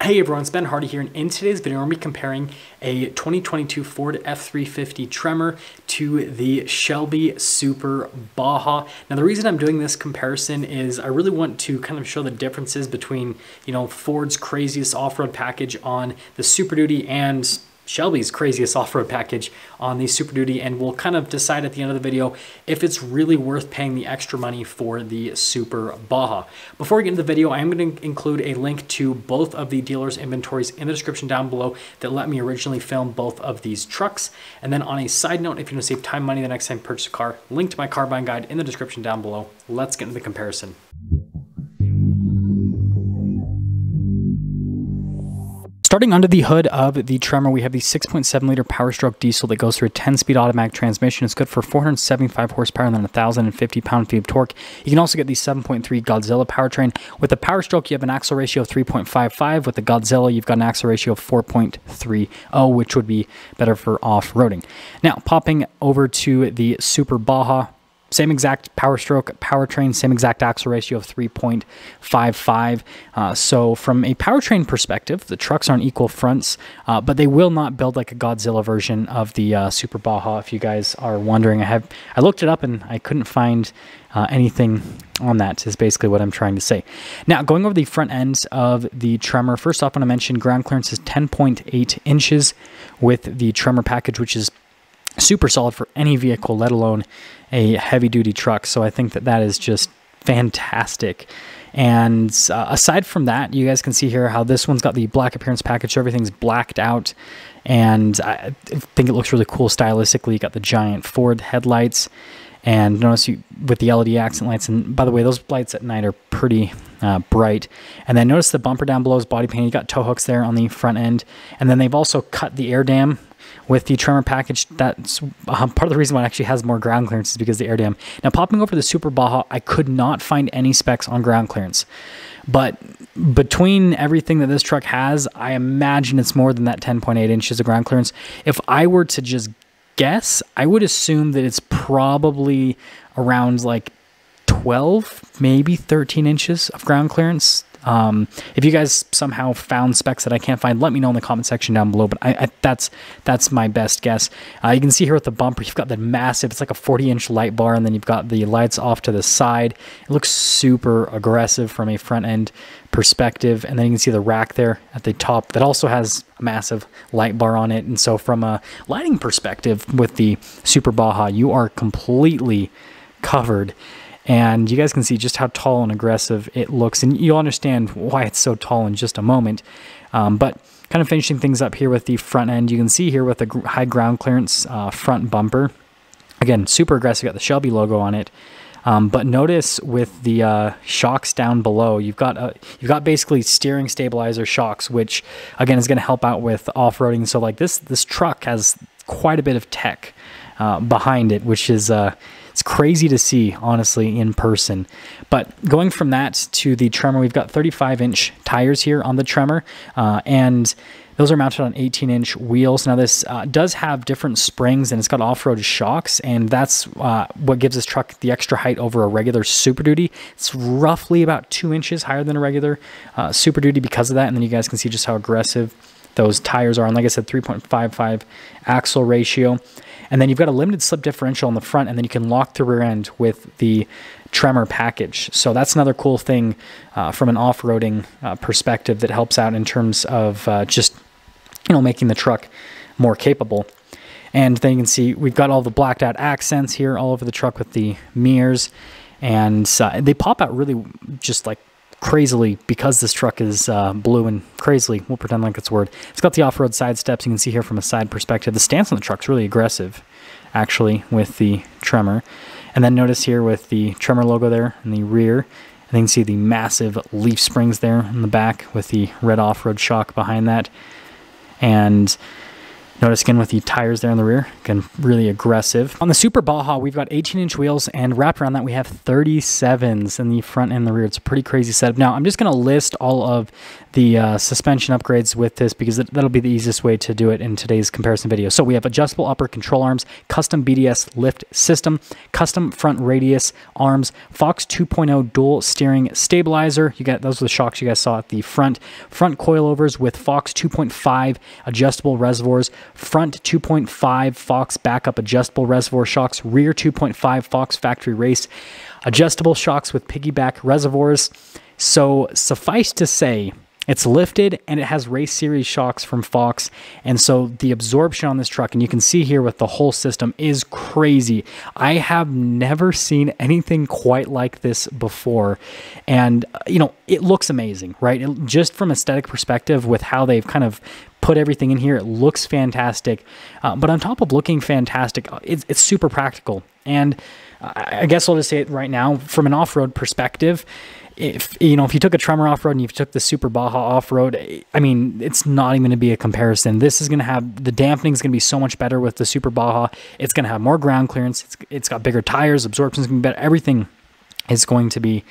Hey everyone, it's Ben Hardy here, and in today's video we're going to be comparing a 2022 Ford F-350 Tremor to the Shelby Super Baja. Now the reason I'm doing this comparison is I really want to kind of show the differences between, Ford's craziest off-road package on the Super Duty and Shelby's craziest off-road package on the Super Duty, and we'll kind of decide at the end of the video if it's really worth paying the extra money for the Super Baja. Before we get into the video, I am going to include a link to both of the dealers' inventories in the description down below that let me originally film both of these trucks. And then on a side note, if you want to save time, money the next time you purchase a car, link to my car buying guide in the description down below. Let's get into the comparison. Starting under the hood of the Tremor, we have the 6.7 liter Power Stroke diesel that goes through a 10-speed automatic transmission. It's good for 475 horsepower and then 1,050 pound-feet of torque. You can also get the 7.3 Godzilla powertrain. With the Power Stroke, you have an axle ratio of 3.55. With the Godzilla, you've got an axle ratio of 4.30, which would be better for off-roading. Now, popping over to the Super Baja, same exact Power Stroke powertrain, same exact axle ratio of 3.55. So from a powertrain perspective, the trucks are on equal fronts, but they will not build like a Godzilla version of the Super Baja. If you guys are wondering, I looked it up and I couldn't find anything on that, is basically what I'm trying to say. Now, going over the front ends of the Tremor, first off, I want to mention ground clearance is 10.8 inches with the Tremor package, which is super solid for any vehicle, let alone a heavy-duty truck. So I think that is just fantastic. And aside from that, you guys can see here how this one's got the black appearance package, so everything's blacked out, and I think it looks really cool stylistically. You got the giant Ford headlights, and notice with the LED accent lights, and by the way, those lights at night are pretty bright. And then notice the bumper down below is body painted. You got tow hooks there on the front end, and then they've also cut the air dam with the Tremor package. That's part of the reason why it actually has more ground clearance, is because of the air dam. Now, popping over the Super Baja, I could not find any specs on ground clearance. But between everything that this truck has, I imagine it's more than that 10.8 inches of ground clearance. If I were to just guess, I would assume that it's probably around like 12, maybe 13 inches of ground clearance. If you guys somehow found specs that I can't find, let me know in the comment section down below, but that's my best guess. You can see here with the bumper, you've got the massive, it's like a 40-inch light bar, and then you've got the lights off to the side. It looks super aggressive from a front-end perspective, and then you can see the rack there at the top that also has a massive light bar on it. And so from a lighting perspective with the Super Baja, you are completely covered. And you guys can see just how tall and aggressive it looks, and you'll understand why it's so tall in just a moment. But kind of finishing things up here with the front end, you can see here with the high ground clearance front bumper. Again, super aggressive, got the Shelby logo on it. But notice with the shocks down below, you've got basically steering stabilizer shocks, which again is going to help out with off-roading. So like this truck has quite a bit of tech behind it, which is it's crazy to see, honestly, in person. But going from that to the Tremor, we've got 35-inch tires here on the Tremor, and those are mounted on 18-inch wheels. Now, this does have different springs, and it's got off-road shocks, and that's what gives this truck the extra height over a regular Super Duty. It's roughly about 2 inches higher than a regular Super Duty because of that, and then you guys can see just how aggressive those tires are. And like I said, 3.55 axle ratio. And then you've got a limited slip differential on the front, and then you can lock the rear end with the Tremor package. So that's another cool thing from an off-roading perspective that helps out in terms of just, making the truck more capable. And then you can see we've got all the blacked out accents here all over the truck with the mirrors, and they pop out really just like crazily because this truck is blue, and crazily, we'll pretend like it's a word. It's got the off-road side steps. You can see here from a side perspective. The stance on the truck's really aggressive, actually, with the Tremor. And then notice here with the Tremor logo there in the rear, and then you can see the massive leaf springs there in the back with the red off-road shock behind that. And Notice again with the tires there in the rear, again, really aggressive. On the Super Baja, we've got 18-inch wheels, and wrapped around that, we have 37s in the front and the rear. It's a pretty crazy setup. Now, I'm just going to list all of the suspension upgrades with this because that'll be the easiest way to do it in today's comparison video. So we have adjustable upper control arms, custom BDS lift system, custom front radius arms, Fox 2.0 dual steering stabilizer. You got those are the shocks you guys saw at the front coilovers with Fox 2.5 adjustable reservoirs, front 2.5 Fox backup adjustable reservoir shocks, rear 2.5 Fox factory race adjustable shocks with piggyback reservoirs. So suffice to say, it's lifted and it has race series shocks from Fox. And so the absorption on this truck, and you can see here with the whole system, is crazy. I have never seen anything quite like this before. And, you know, it looks amazing, right? Just from aesthetic perspective with how they've kind of put everything in here, it looks fantastic. But on top of looking fantastic, it's super practical. And I guess I'll just say it right now, from an off-road perspective, if you took a Tremor off-road and you took the Super Baja off-road, I mean, it's not even going to be a comparison. This is going to have, the dampening is going to be so much better with the Super Baja. It's going to have more ground clearance. It's got bigger tires, absorption is going to be better. Everything is going to be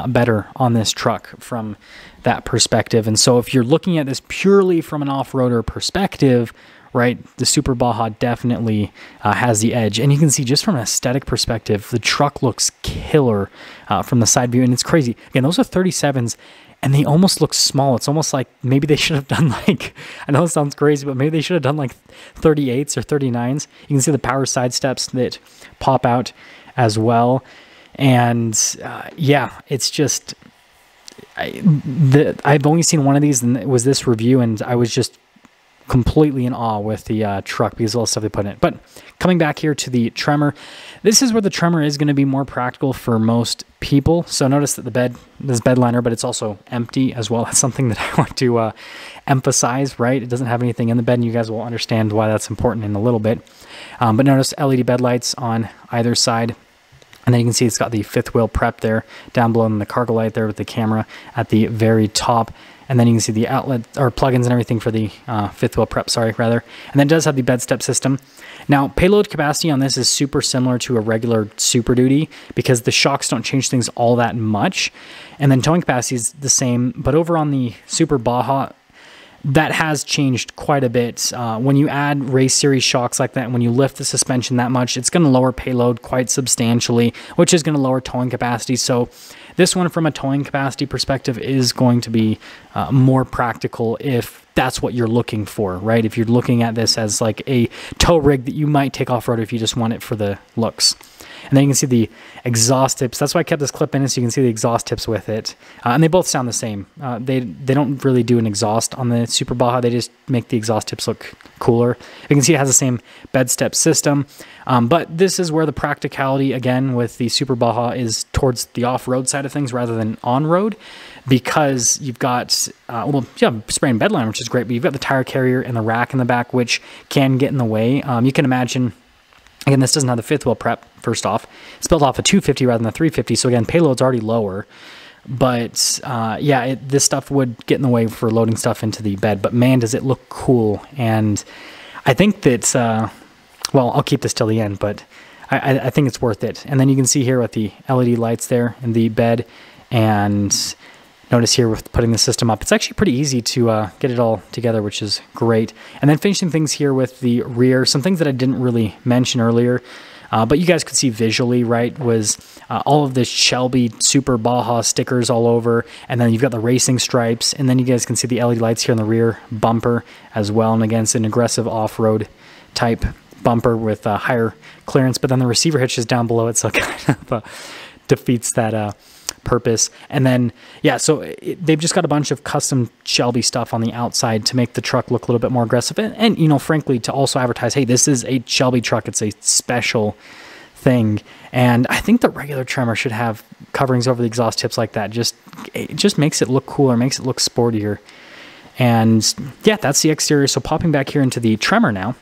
better on this truck from that perspective. And so if you're looking at this purely from an off-roader perspective, right, the Super Baja definitely has the edge. And you can see just from an aesthetic perspective, the truck looks killer from the side view. And it's crazy. Again, those are 37s, and they almost look small. It's almost like maybe they should have done like, I know it sounds crazy, but maybe they should have done like 38s or 39s. You can see the power side steps that pop out as well. And yeah, it's just, I've only seen one of these, and it was this review, and I was just completely in awe with the truck because of all the stuff they put in it. But coming back here to the Tremor, this is where the Tremor is going to be more practical for most people. So notice that this bed liner, but it's also empty as well. That's something that I want to emphasize, right? It doesn't have anything in the bed, and you guys will understand why that's important in a little bit. But notice LED bed lights on either side. And then you can see it's got the fifth wheel prep there down below, and the cargo light there with the camera at the very top. And then you can see the outlet or plugins and everything for the fifth wheel prep, And then it does have the bed step system. Now, payload capacity on this is super similar to a regular Super Duty because the shocks don't change things all that much. And then towing capacity is the same, but over on the Super Baja, that has changed quite a bit. When you add race series shocks like that, when you lift the suspension that much, it's going to lower payload quite substantially, which is going to lower towing capacity. So this one, from a towing capacity perspective, is going to be more practical if that's what you're looking for, right? If you're looking at this as like a tow rig that you might take off-road if you just want it for the looks. And then you can see the exhaust tips. That's why I kept this clip in it, so you can see the exhaust tips with it. And they both sound the same. They don't really do an exhaust on the Super Baja. They just make the exhaust tips look cooler. You can see it has the same bed step system. But this is where the practicality, again, with the Super Baja is towards the off-road side of things rather than on-road, because you've got, spray and bed line, which is great, but you've got the tire carrier and the rack in the back, which can get in the way. You can imagine, again, this doesn't have the fifth wheel prep, first off. It's built off a 250 rather than a 350, so again, payload's already lower. But yeah, this stuff would get in the way for loading stuff into the bed, but man, does it look cool. And I think that, well, I'll keep this till the end, but I think it's worth it. And then you can see here with the LED lights there in the bed, and notice here with putting the system up, it's actually pretty easy to get it all together, which is great. And then finishing things here with the rear, some things that I didn't really mention earlier, but you guys could see visually, right, was all of the Shelby Super Baja stickers all over, and then you've got the racing stripes, and then you guys can see the LED lights here on the rear bumper as well. And again, it's an aggressive off-road type bumper with higher clearance, but then the receiver hitch is down below it, so it kind of defeats that purpose. And then, yeah, so they've just got a bunch of custom Shelby stuff on the outside to make the truck look a little bit more aggressive. And you know, frankly, to also advertise, hey, this is a Shelby truck. It's a special thing. And I think the regular Tremor should have coverings over the exhaust tips like that. It just makes it look cooler, makes it look sportier. And yeah, that's the exterior. So popping back here into the Tremor now,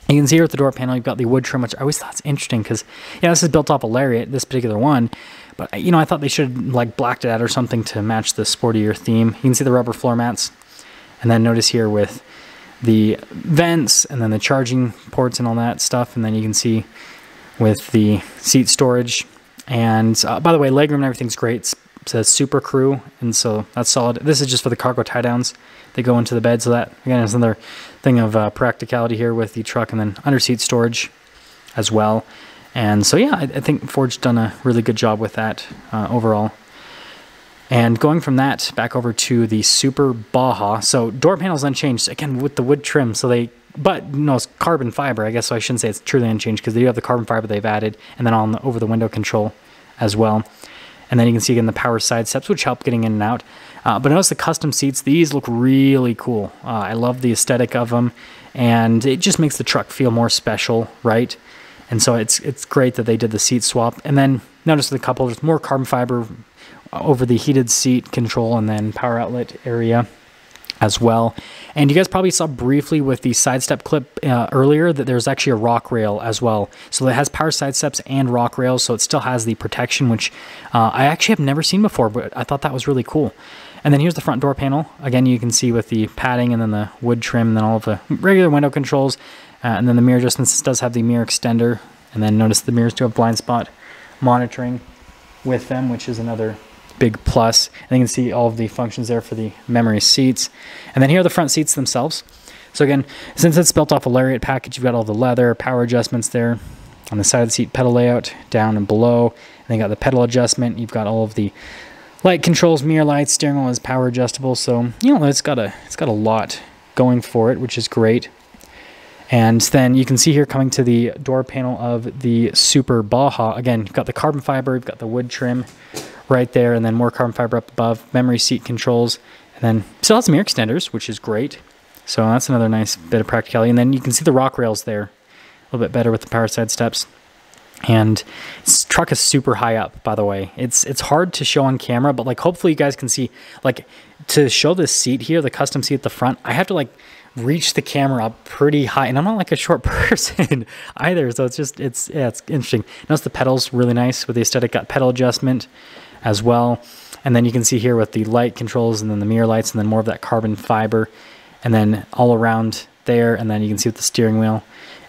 you can see here at the door panel, you've got the wood trim, which I always thought is interesting because, yeah, this is built off a Lariat, this particular one. But, you know, I thought they should have, like, blacked it out or something to match the sportier theme. You can see the rubber floor mats. And then notice here with the vents and then the charging ports and all that stuff. And then you can see with the seat storage. And by the way, legroom and everything's great. It says Super Crew, and so that's solid. This is just for the cargo tie downs. They go into the bed, so that, again, is another thing of practicality here with the truck, and then under seat storage as well. And so, yeah, I think Ford's done a really good job with that overall. And going from that back over to the Super Baja. So door panels unchanged, again, with the wood trim. So but no, it's carbon fiber, I guess, so I shouldn't say it's truly unchanged because they do have the carbon fiber they've added, and then over the window control as well. And then you can see again the power side steps, which help getting in and out. But notice the custom seats, these look really cool. I love the aesthetic of them, and it just makes the truck feel more special, right? And so it's great that they did the seat swap. And then notice the couple, there's more carbon fiber over the heated seat control and then power outlet area as well. And you guys probably saw briefly with the side step clip earlier that there's actually a rock rail as well. So it has power side steps and rock rails, so it still has the protection, which I actually have never seen before, but I thought that was really cool. And then here's the front door panel. Again, you can see with the padding and then the wood trim and then all of the regular window controls. And then the mirror adjustments. This does have the mirror extender. And then notice the mirrors do have blind spot monitoring with them, which is another big plus. And you can see all of the functions there for the memory seats. And then here are the front seats themselves. So again, since it's built off a Lariat package, you've got all the leather, power adjustments there on the side of the seat, pedal layout down and below. And then you got the pedal adjustment. You've got all of the light controls, mirror lights, steering wheel is power adjustable. So, you know, it's got a lot going for it, which is great. And then you can see here coming to the door panel of the Super Baja. Again, you've got the carbon fiber, you've got the wood trim right there, and then more carbon fiber up above, memory seat controls, and then still has some mirror extenders, which is great. So that's another nice bit of practicality. And then you can see the rock rails there, a little bit better with the power side steps. And this truck is super high up, by the way. It's hard to show on camera, but like hopefully you guys can see, like to show this seat here, the custom seat at the front, I have to like reach the camera up pretty high, and I'm not like a short person either, so it's interesting. Notice the pedals really nice with the aesthetic, got pedal adjustment as well. And then you can see here with the light controls and then the mirror lights and then more of that carbon fiber, and then all around there, and then you can see with the steering wheel.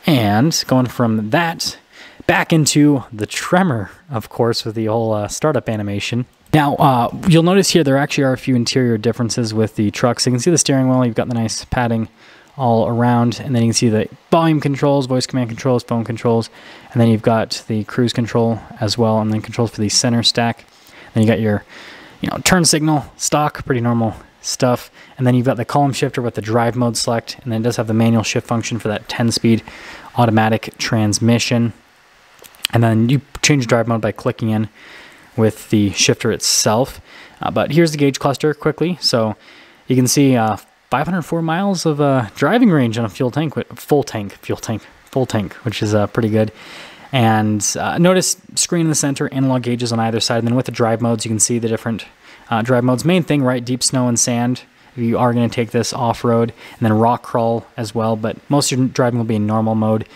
And going from that back into the Tremor, of course, with the whole startup animation. Now, you'll notice here there actually are a few interior differences with the truck. So you can see the steering wheel, you've got the nice padding all around, and then you can see the volume controls, voice command controls, phone controls, and then you've got the cruise control as well, and then controls for the center stack. Then you got your, turn signal, stock, pretty normal stuff, and then you've got the column shifter with the drive mode select, and then it does have the manual shift function for that 10-speed automatic transmission. And then you change drive mode by clicking in with the shifter itself. But here's the gauge cluster quickly. So you can see 504 miles of driving range on a full tank, which is pretty good. And notice screen in the center, analog gauges on either side. And then with the drive modes, you can see the different drive modes. Main thing, right, deep snow and sand. You are going to take this off-road, and then rock crawl as well. But most of your driving will be in normal mode,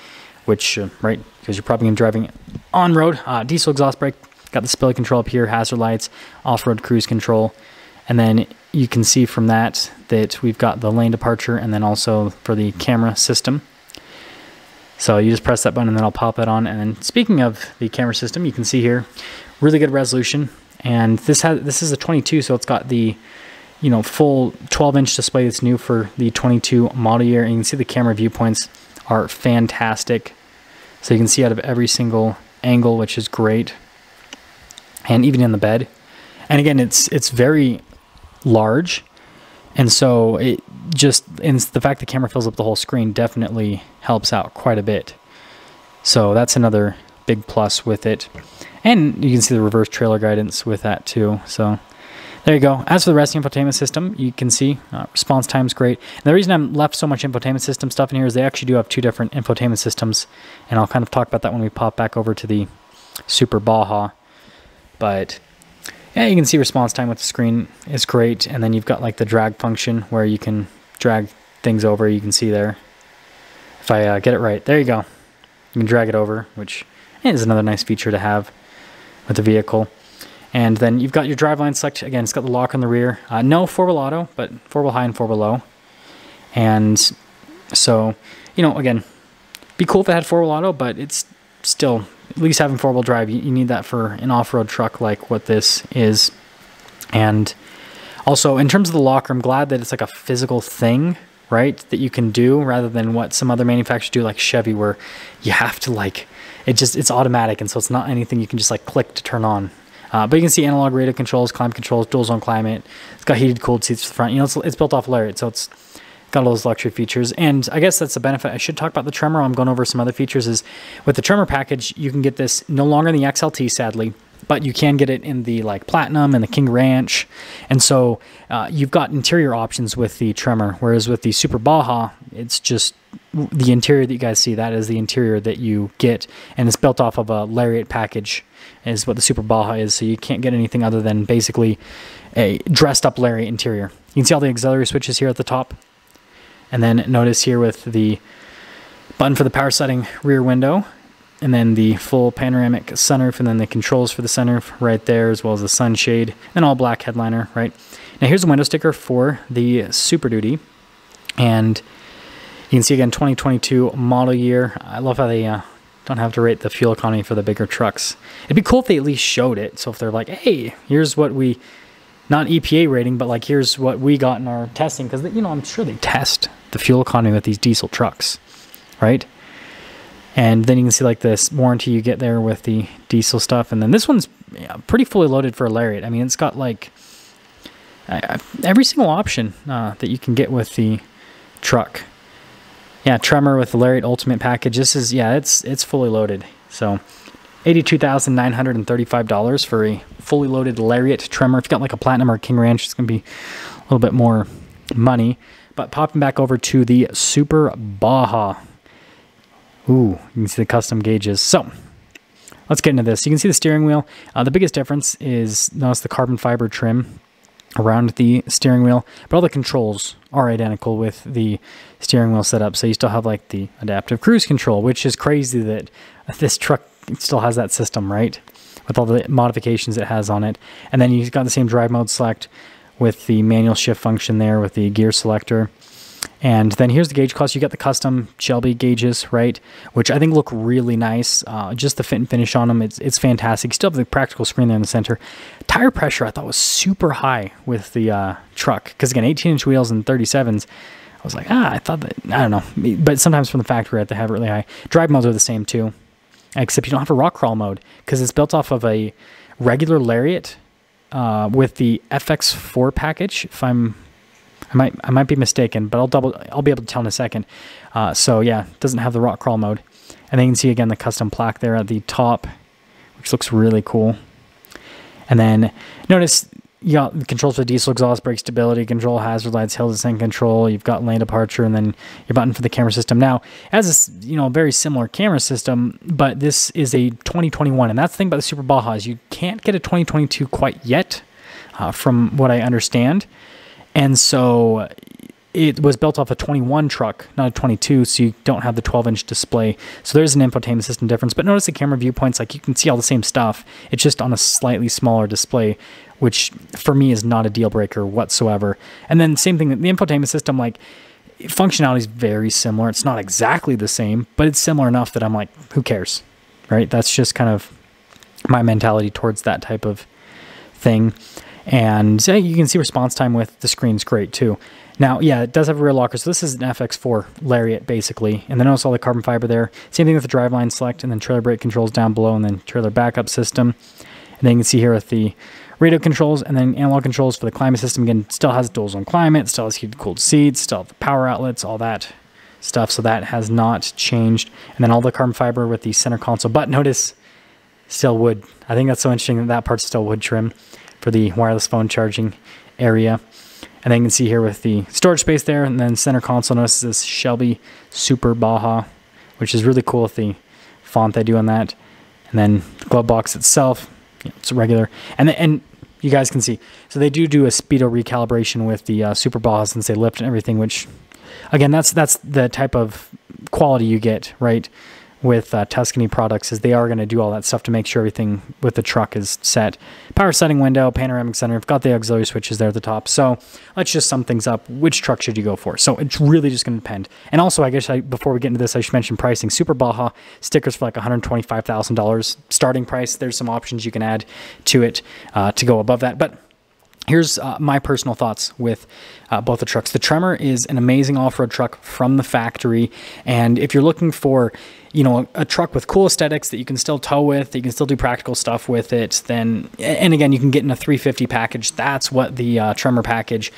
which, right, because you're probably going to be driving on-road. Diesel exhaust brake, got the spillway control up here, hazard lights, off-road cruise control. And then you can see from that we've got the lane departure and then also for the camera system. So you just press that button and then I'll pop that on. And then speaking of the camera system, you can see here, really good resolution. And this is a 22, so it's got the full 12-inch display that's new for the 22 model year. And you can see the camera viewpoints are fantastic. So you can see out of every single angle, which is great. And even in the bed. And again, it's very large. And so and the fact the camera fills up the whole screen definitely helps out quite a bit. So that's another big plus with it. And you can see the reverse trailer guidance with that too. So there you go. As for the rest of the infotainment system, you can see response time's great. And the reason I'm left so much infotainment system stuff in here is they actually do have two different infotainment systems. And I'll kind of talk about that when we pop back over to the Super Baja. But yeah, you can see response time with the screen is great. And then you've got like the drag function where you can drag things over. You can see there. If I get it right, there you go. You can drag it over, which is another nice feature to have with the vehicle. And then you've got your driveline select. Again, it's got the lock on the rear. No 4-wheel auto, but 4-wheel high and 4-wheel low. And So, you know, again, be cool if it had 4-wheel auto, but it's still, at least having 4-wheel drive, you need that for an off-road truck like what this is. And also, in terms of the locker, I'm glad that it's like a physical thing, right, that you can do rather than what some other manufacturers do, like Chevy, where you have to like, it's automatic, and so it's not anything you can just like click to turn on. But you can see analog radio controls, climate controls, dual zone climate. It's got heated, cooled seats for the front. You know, it's built off Lariat, so it's got all those luxury features. And I guess that's a benefit. I should talk about the Tremor. I'm going over some other features. Is with the Tremor package, you can get this no longer in the XLT, sadly, but you can get it in the like Platinum and the King Ranch. And so you've got interior options with the Tremor, whereas with the Super Baja, it's just the interior that you guys see. That is the interior that you get, and it's built off of a Lariat package, is what the Super Baja is. So you can't get anything other than basically a dressed up Lariat interior. You can see all the auxiliary switches here at the top. And then notice here with the button for the power setting rear window, and then the full panoramic sunroof, and then the controls for the sunroof right there, as well as the sunshade, and all black headliner, right? Now here's a window sticker for the Super Duty, and you can see again 2022 model year. I love how they don't have to rate the fuel economy for the bigger trucks. It'd be cool if they at least showed it. So if they're like, hey, here's what we, not EPA rating, but like here's what we got in our testing, because you know, I'm sure they test the fuel economy with these diesel trucks, right? And then you can see like this warranty you get there with the diesel stuff. And then this one's pretty fully loaded for a Lariat. I mean, it's got like every single option that you can get with the truck. Yeah, Tremor with the Lariat Ultimate package. This is, yeah, it's fully loaded. So $82,935 for a fully loaded Lariat Tremor. If you got like a Platinum or a King Ranch, it's going to be a little bit more money. But popping back over to the Super Baja. Ooh, you can see the custom gauges. So let's get into this. You can see the steering wheel. The biggest difference is, notice the carbon fiber trim around the steering wheel, but all the controls are identical with the steering wheel setup. So you still have like the adaptive cruise control, which is crazy that this truck still has that system, right? With all the modifications it has on it. And then you've got the same drive mode select with the manual shift function there with the gear selector. And then here's the gauge cluster. You got the custom Shelby gauges, right? Which I think look really nice. Just the fit and finish on them, it's fantastic. You still have the practical screen there in the center. Tire pressure I thought was super high with the truck. Because again, 18-inch wheels and 37s. I was like, I thought that, I don't know. But sometimes from the factory they have it really high. Drive modes are the same too. Except you don't have a rock crawl mode. Because it's built off of a regular Lariat with the FX4 package. If I might be mistaken, but I'll be able to tell in a second. So yeah, it doesn't have the rock crawl mode. And then you can see again the custom plaque there at the top, which looks really cool. And then notice you got the controls for the diesel exhaust, brake stability control, hazard lights, hill descent control. You've got lane departure, and then your button for the camera system. Now, it has a very similar camera system, but this is a 2021, and that's the thing about the Super Baja is you can't get a 2022 quite yet, from what I understand. And so it was built off a 21 truck, not a 22, so you don't have the 12-inch display. So there's an infotainment system difference. But notice the camera viewpoints, like you can see all the same stuff. It's just on a slightly smaller display, which for me is not a deal breaker whatsoever. And then same thing, the infotainment system, like functionality is very similar. It's not exactly the same, but it's similar enough that I'm like, who cares, right? That's just kind of my mentality towards that type of thing. And you can see response time with the screen's great too. Now, yeah, it does have a rear locker. So this is an FX4 Lariat basically. And then notice all the carbon fiber there. Same thing with the driveline select, and then trailer brake controls down below, and then trailer backup system. And then you can see here with the radio controls and then analog controls for the climate system. Again, it still has dual zone climate, still has heated cooled seats, still have the power outlets, all that stuff. So that has not changed. And then all the carbon fiber with the center console. But notice, still wood. I think that's so interesting that that part's still wood trim for the wireless phone charging area. And then you can see here with the storage space there, and then center console, notice this Shelby Super Baja, which is really cool with the font they do on that. And then the glove box itself, it's regular. And you guys can see, so they do a speedo recalibration with the Super Baja since they lift and everything, which, again, that's the type of quality you get, right, with Tuscany products is they are going to do all that stuff to make sure everything with the truck is set. Power setting window, panoramic center, we've got the auxiliary switches there at the top. So let's just sum things up. Which truck should you go for? So it's really just going to depend. And also, I guess before we get into this, I should mention pricing. Super Baja stickers for like $125,000 starting price. There's some options you can add to it to go above that. But here's my personal thoughts with both the trucks. The Tremor is an amazing off-road truck from the factory. And if you're looking for, you know, a truck with cool aesthetics that you can still tow with, that you can still do practical stuff with it, then, and again, you can get in a 350 package. That's what the Tremor package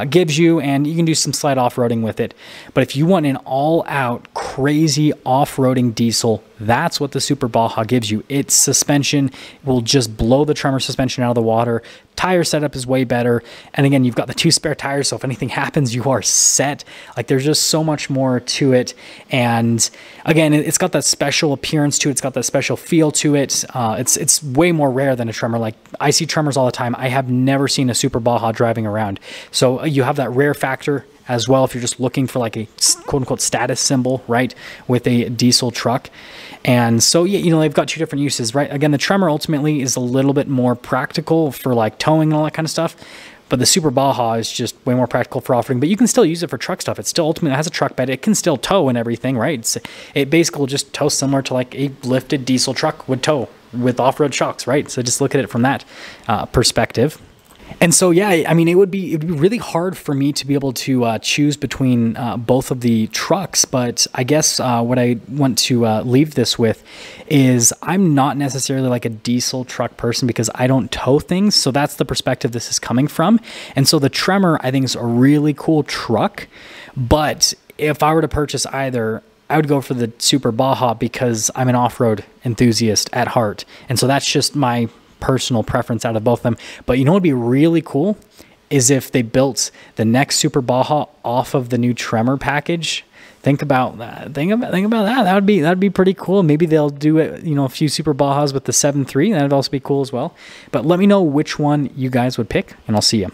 gives you, and you can do some slight off-roading with it. But if you want an all-out crazy off-roading diesel, that's what the Super Baja gives you. Its suspension will just blow the Tremor suspension out of the water. Tire setup is way better. And again, you've got the 2 spare tires, so if anything happens, you are set. Like, there's just so much more to it. And again, it's got that special appearance to it. It's got that special feel to it. It's way more rare than a Tremor. Like, I see Tremors all the time. I have never seen a Super Baja driving around. So you have that rare factor as well if you're just looking for like a quote-unquote status symbol, right, with a diesel truck. And so, yeah, you know, they've got 2 different uses, right? Again, the Tremor ultimately is a little bit more practical for like towing and all that kind of stuff, but the Super Baja is just way more practical for off-roading. But you can still use it for truck stuff. It still ultimately has a truck bed. It can still tow and everything, right? It basically will just tow similar to like a lifted diesel truck would tow with off-road shocks, right? So just look at it from that perspective. And so, yeah, I mean, it'd be really hard for me to be able to choose between both of the trucks. But I guess what I want to leave this with is I'm not necessarily like a diesel truck person because I don't tow things. So that's the perspective this is coming from. And so the Tremor, I think, is a really cool truck. But if I were to purchase either, I would go for the Super Baja because I'm an off-road enthusiast at heart. And so that's just my personal preference out of both of them. But you know what would be really cool is if they built the next Super Baja off of the new Tremor package. Think about that. Think about that. That'd be pretty cool. Maybe they'll do it, you know, a few Super Bajas with the 7.3. That'd also be cool as well. But let me know which one you guys would pick, and I'll see you.